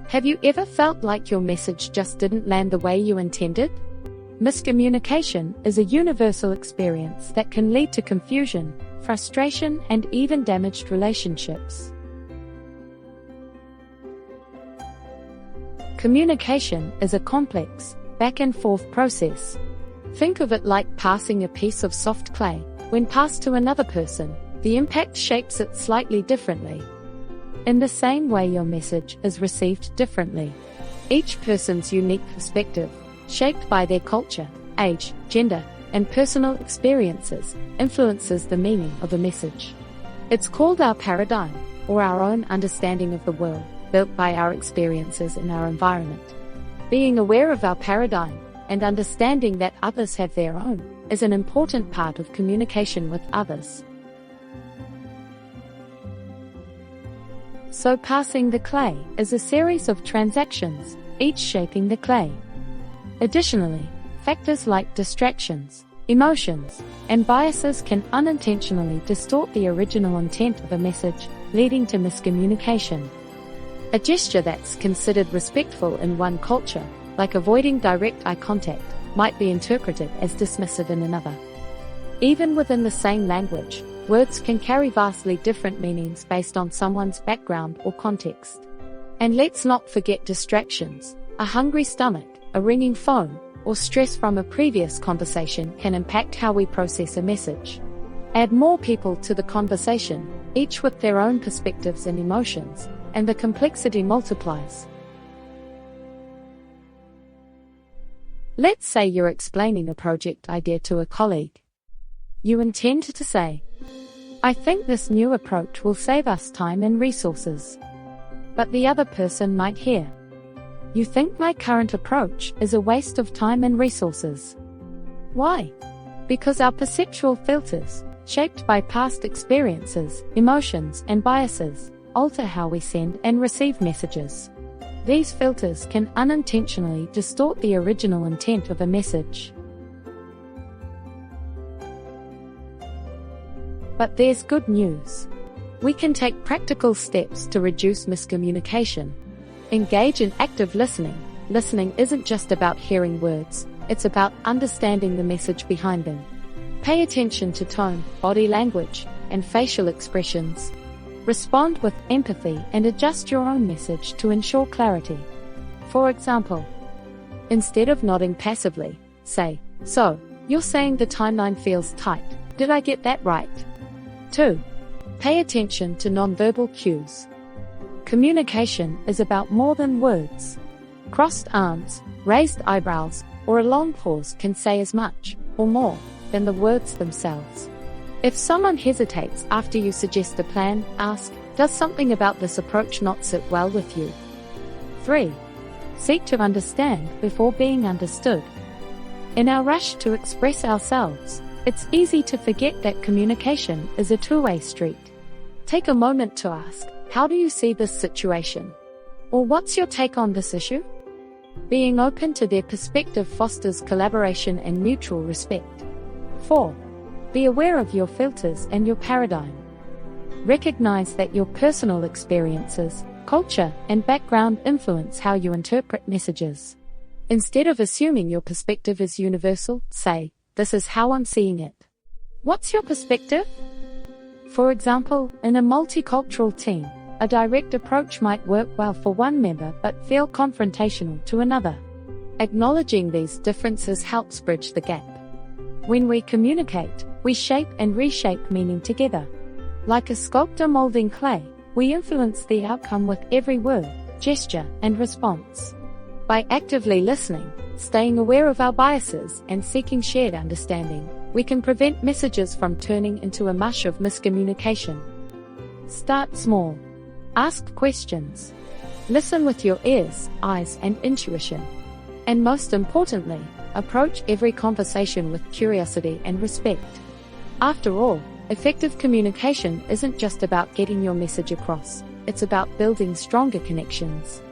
Have you ever felt like your message just didn't land the way you intended? Miscommunication is a universal experience that can lead to confusion, frustration, and even damaged relationships. Communication is a complex, back-and-forth process. Think of it like passing a piece of soft clay. When passed to another person, the impact shapes it slightly differently. In the same way, your message is received differently. Each person's unique perspective, shaped by their culture, age, gender, and personal experiences, influences the meaning of a message. It's called our paradigm, or our own understanding of the world, built by our experiences in our environment. Being aware of our paradigm, and understanding that others have their own, is an important part of communication with others. So passing the clay is a series of transactions, each shaping the clay. Additionally, factors like distractions, emotions, and biases can unintentionally distort the original intent of a message, leading to miscommunication. A gesture that's considered respectful in one culture, like avoiding direct eye contact, might be interpreted as dismissive in another. Even within the same language, words can carry vastly different meanings based on someone's background or context. And let's not forget distractions. A hungry stomach, a ringing phone, or stress from a previous conversation can impact how we process a message. Add more people to the conversation, each with their own perspectives and emotions, and the complexity multiplies. Let's say you're explaining a project idea to a colleague. You intend to say, "I think this new approach will save us time and resources." But the other person might hear, "You think my current approach is a waste of time and resources." Why? Because our perceptual filters, shaped by past experiences, emotions, and biases, alter how we send and receive messages. These filters can unintentionally distort the original intent of a message. But there's good news. We can take practical steps to reduce miscommunication. Engage in active listening. Listening isn't just about hearing words, it's about understanding the message behind them. Pay attention to tone, body language, and facial expressions. Respond with empathy and adjust your own message to ensure clarity. For example, instead of nodding passively, say, "So, you're saying the timeline feels tight. Did I get that right?" 2. Pay attention to nonverbal cues. Communication is about more than words. Crossed arms, raised eyebrows, or a long pause can say as much, or more, than the words themselves. If someone hesitates after you suggest a plan, ask, "Does something about this approach not sit well with you?" 3. Seek to understand before being understood. In our rush to express ourselves, it's easy to forget that communication is a two-way street. Take a moment to ask, "How do you see this situation?" Or "What's your take on this issue?" Being open to their perspective fosters collaboration and mutual respect. 4. Be aware of your filters and your paradigm. Recognize that your personal experiences, culture, and background influence how you interpret messages. Instead of assuming your perspective is universal, say, "This is how I'm seeing it. What's your perspective?" For example, in a multicultural team, a direct approach might work well for one member but feel confrontational to another. Acknowledging these differences helps bridge the gap. When we communicate, we shape and reshape meaning together. Like a sculptor molding clay, we influence the outcome with every word, gesture, and response. By actively listening, staying aware of our biases, and seeking shared understanding, we can prevent messages from turning into a mush of miscommunication. Start small. Ask questions. Listen with your ears, eyes, and intuition. And most importantly, approach every conversation with curiosity and respect. After all, effective communication isn't just about getting your message across, it's about building stronger connections.